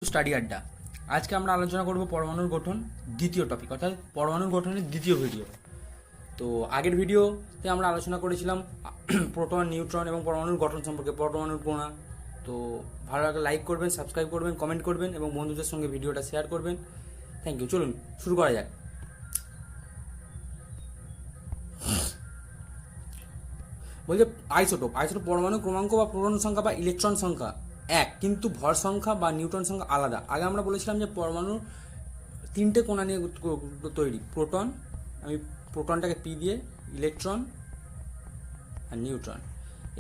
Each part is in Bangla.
স্টাডি আড্ডা। আজকে আমরা আলোচনা করব পরমাণুর গঠন, দ্বিতীয় টপিক, অর্থাৎ পরমাণুর গঠনের দ্বিতীয় ভিডিও। তো আগের ভিডিওতে আমরা আলোচনা করেছিলাম প্রোটন, নিউট্রন এবং পরমাণুর গঠন সম্পর্কে, পরমাণুর কণা। তো ভালো লাগলে লাইক করবেন, সাবস্ক্রাইব করবেন, কমেন্ট করবেন এবং বন্ধুদের সঙ্গে ভিডিওটা শেয়ার করবেন। Thank you. চলুন শুরু করা যাক। বলছে আইসোটোপ পরমাণু ক্রমাঙ্ক বা প্রোটন সংখ্যা বা ইলেকট্রন সংখ্যা এক, কিন্তু ভর সংখ্যা বা নিউটন সংখ্যা আলাদা। আগে আমরা বলেছিলাম যে পরমাণুর তিনটে কণা নিয়ে তৈরি। প্রোটন, আমি প্রোটনটাকে পি দিয়ে, ইলেকট্রন আর নিউট্রন।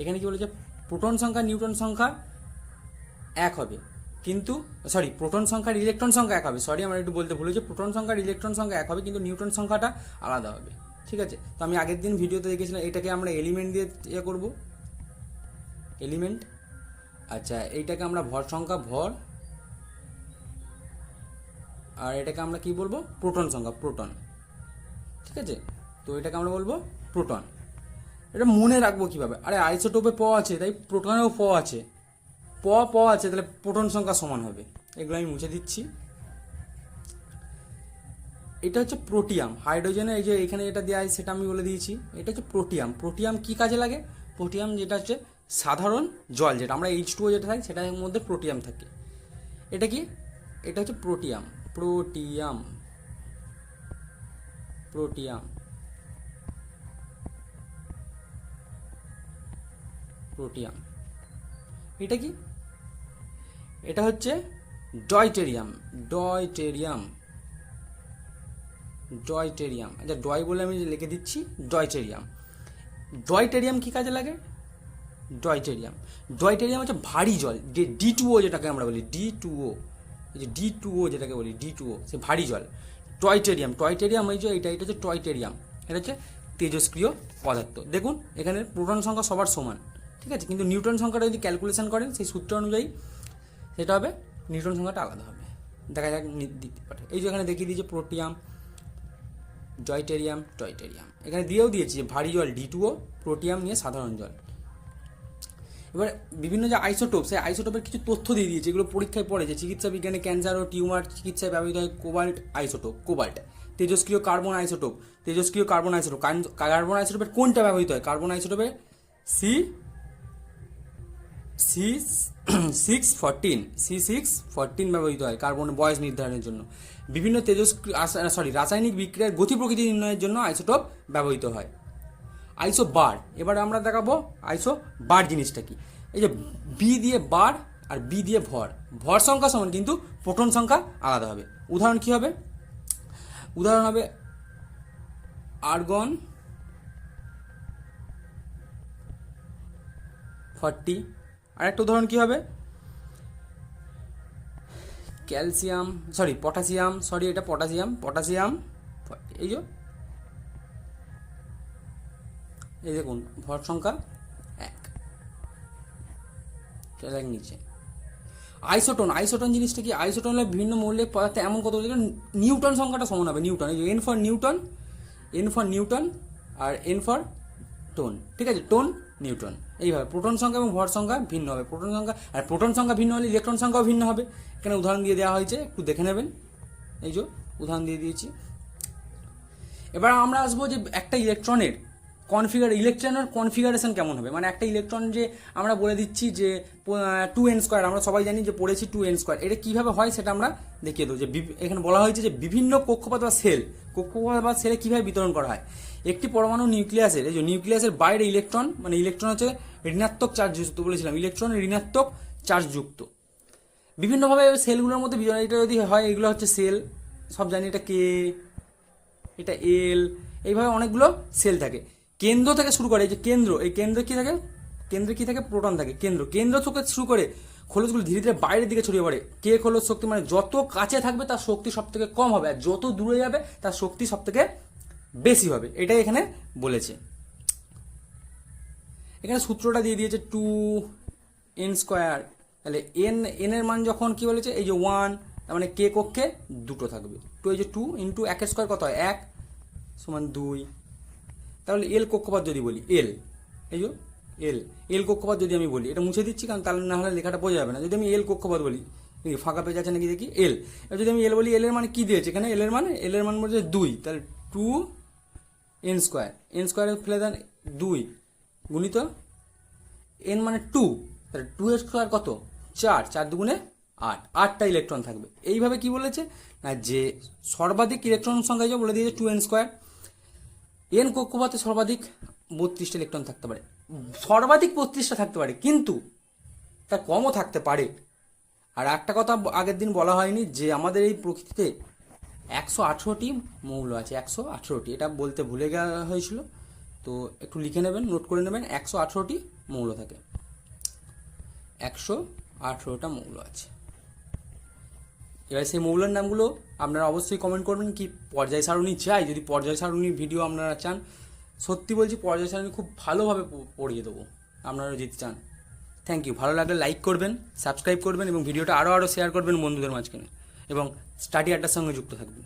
এখানে কি বলেছে, প্রোটন সংখ্যা নিউটন সংখ্যা এক হবে, কিন্তু প্রোটন সংখ্যার ইলেকট্রন সংখ্যা এক হবে। আমরা একটু বলতে ভুলেছি, প্রোটন সংখ্যার ইলেকট্রন সংখ্যা এক হবে, কিন্তু নিউটন সংখ্যাটা আলাদা হবে। ঠিক আছে, তো আমি আগের দিন ভিডিওতে দেখেছিলাম এটাকে আমরা এলিমেন্ট দিয়ে করব, এলিমেন্ট। আচ্ছা, এইটাকে আমরা ভর সংখ্যা, ভর। আর এটাকে আমরা কি বলবো, প্রোটন সংখ্যা, প্রোটন। ঠিক আছে, তো এটাকে আমরা বলবো প্রোটন। এটা মনে রাখবো কিভাবে? আরে আইসোটোপে প আছে, তাই প্রোটনেও প আছে। প আছে, তাহলে প্রোটন সংখ্যা সমান হবে। এগুলো আমি মুছে দিচ্ছি। এটা হচ্ছে প্রোটিয়াম। হাইড্রোজেনে এই যে এখানে যেটা দেওয়া আছে সেটা আমি বলে দিয়েছি। এটা হচ্ছে প্রোটিয়াম। প্রোটিয়াম কি কাজে লাগে? প্রোটিয়াম যেটা হচ্ছে সাধারণ জল, যেটা আমরা H2O যেটা থাকে সেটার মধ্যে প্রোটিয়াম থাকে। এটা কি? এটা হচ্ছে প্রোটিয়াম। Protium, protium, protium. এটা কি? এটা হচ্ছে ডয়টেরিয়াম। Deuterium, deuterium. আচ্ছা, ডয় বলে আমি লিখে দিচ্ছি, ডয়টেরিয়াম। ডয়টেরিয়াম কি কাজে লাগে? ডয়টেরিয়াম, ডয়টেরিয়াম হচ্ছে ভারী জল, যে D2O যেটাকে আমরা বলি, D2O, এই যে D2O যেটাকে বলি, D2O, সে ভারী জল। টয়টেরিয়াম, টয়টেরিয়াম এই যে এটা হচ্ছে টয়টেরিয়াম। এটা হচ্ছে তেজস্ক্রিয় পদার্থ। দেখুন এখানে প্রোটন সংখ্যা সবার সমান, ঠিক আছে, কিন্তু নিউটন সংখ্যাটা যদি ক্যালকুলেশন করেন সেই সূত্র অনুযায়ী সেটা হবে, নিউটন সংখ্যাটা আলাদা হবে। দেখা যাক দিতে পারে। এই যে এখানে দেখিয়ে দিয়েছে প্রোটিয়াম, জয়টেরিয়াম, টয়টেরিয়াম। এখানে দিয়েও দিয়েছি যে ভারী জল D2O, প্রোটিয়াম নিয়ে সাধারণ জল। এবার বিভিন্ন যে আইসোটোপ, সেই আইসোটোপের কিছু তথ্য দিয়ে দিয়েছে, এগুলো পরীক্ষায় পড়ে, যে চিকিৎসা বিজ্ঞানে ক্যান্সার ও টিউমার চিকিৎসায় ব্যবহৃত হয় কোবাল্ট আইসোটোপ, কোবাল্ট। তেজস্ক্রিয় কার্বন আইসোটোপ, তেজস্ক্রিয় কার্বন আইসোটোপ। কার্বন আইসোটোপের কোনটা ব্যবহৃত হয়? কার্বন আইসোটোপে C614 ব্যবহৃত হয় কার্বন বয়স নির্ধারণের জন্য। বিভিন্ন রাসায়নিক বিক্রিয়ার গতি প্রকৃতি নির্ণয়ের জন্য আইসোটোপ ব্যবহৃত হয়। আইসো বার, এবার আমরা দেখাবো আইসো বার জিনিসটা কি। এই যে বি দিয়ে বার আর বি দিয়ে ভর, ভর সংখ্যা সমান কিন্তু প্রোটন সংখ্যা আলাদা হবে। উদাহরণ কি হবে? উদাহরণ হবে আর্গন 40। আরেকটা উদাহরণ কি হবে? ক্যালসিয়াম, পটাশিয়াম, এটা পটাশিয়াম, পটাশিয়াম। এই যে এই দেখুন ভর সংখ্যা 1। নিচে আইসোটোন, আইসোটোন জিনিসটা কি? আইসোটোন হলো বিভিন্ন মৌলিক পদার্থে এমন কত নিউটন সংখ্যাটা সমান হবে। নিউটন, এই যে N for Newton, N for Newton আর এন ফর টোন। ঠিক আছে, টোন, নিউটন। এইভাবে প্রোটন সংখ্যা এবং ভর সংখ্যা ভিন্ন হবে। প্রোটন সংখ্যা ভিন্ন হলে ইলেকট্রন সংখ্যাও ভিন্ন হবে। এখানে উদাহরণ দিয়ে দেওয়া হয়েছে, একটু দেখে নেবেন। এই যে উদাহরণ দিয়ে দিয়েছি। এবার আমরা আসবো যে একটা ইলেকট্রনের কনফিগারেশন কেমন হবে। মানে একটা ইলেকট্রন যে আমরা বলে দিচ্ছি যে 2n², আমরা সবাই জানি যে পড়েছি 2n², এটা কিভাবে হয় সেটা আমরা দেখিয়ে দেবো। যে এখানে বলা হয়েছে যে বিভিন্ন কক্ষপথ বা সেলে কিভাবে বিতরণ করা হয়। একটি পরমাণু নিউক্লিয়াসের, এই যে নিউক্লিয়াসের বাইরে ইলেকট্রন, মানে ইলেকট্রন হচ্ছে ঋণাত্মক চার্জ যুক্ত, বলেছিলাম ইলেকট্রন ঋণাত্মক চার্জ যুক্ত। বিভিন্নভাবে সেলগুলোর মধ্যে বিতরণ। এটা যদি হয়, এগুলো হচ্ছে সেল, সব জানি, এটা কে, এটা এল, এইভাবে অনেকগুলো সেল থাকে। কেন্দ্র থেকে শুরু করে, এই যে কেন্দ্র, এই কেন্দ্রে কি থাকে? কেন্দ্রে কি থাকে? প্রোটন থাকে। কেন্দ্র থেকে শুরু করে খোলসগুলো ধীরে ধীরে বাইরের দিকে ছড়িয়ে পড়ে। কে খোলস শক্তি, মানে যত কাছে থাকবে তার শক্তি সব থেকে কম হবে, আর যত দূরে যাবে তার শক্তি সব থেকে বেশি হবে। এটাই এখানে বলেছে। এখানে সূত্রটা দিয়ে দিয়েছে 2n²। তাহলে এন এর মান যখন কি বলেছে, এই যে 1, তার মানে কে কক্ষে 2 থাকবে। এই যে 2 ইন্টু 1² কত হয়? 1 সমান 2। তাহলে এল কক্ষপথ যদি বলি, এই যে এল কক্ষপথ যদি আমি বলি, এটা মুছে দিচ্ছি কারণ তাহলে না হলে লেখাটা বোঝা যাবে না। যদি আমি এল কক্ষপথ বলি, দেখি ফাঁকা পেজ আছে নাকি দেখি এল। এবার যদি আমি এল বলি, এল এর মানে কি দিয়েছে এখানে, এল এর মান বলছে 2, তাহলে 2n স্কোয়ার, এন স্কোয়ারে ফেলে দেন 2 গুণিত এন মানে 2, তাহলে 2 এর স্কোয়ার কত 4, 4 দুগুণে 8, 8টা ইলেকট্রন থাকবে। এইভাবে কি বলেছে না যে সর্বাধিক ইলেকট্রন সংখ্যা যে বলে দিয়েছে 2n স্কোয়ার, এন কক্ষপথে সর্বাধিক 32টা ইলেকট্রন থাকতে পারে, সর্বাধিক 32টা থাকতে পারে, কিন্তু তা কমও থাকতে পারে। আর একটা কথা আগের দিন বলা হয়নি যে আমাদের এই প্রকৃতিতে 118টি মৌল আছে, 118টি, এটা বলতে ভুলে যাওয়া হয়েছিল, তো একটু লিখে নেবেন, নোট করে নেবেন, 118টি মৌল থাকে, 118টা মৌল আছে। এবার সেই মৌলের নামগুলো আপনারা অবশ্যই কমেন্ট করবেন কি পর্যায় সারণী চাই, যদি পর্যায় সারণীর ভিডিও আপনারা চান, সত্যি বলছি পর্যায় সারণী খুব ভালোভাবে পড়িয়ে দেবো, আপনারা যদি চান। Thank you. ভালো লাগলে লাইক করবেন, সাবস্ক্রাইব করবেন এবং ভিডিওটা আরও শেয়ার করবেন বন্ধুদের মাঝখানে, এবং স্টাডি আড্ডার সঙ্গে যুক্ত থাকবেন।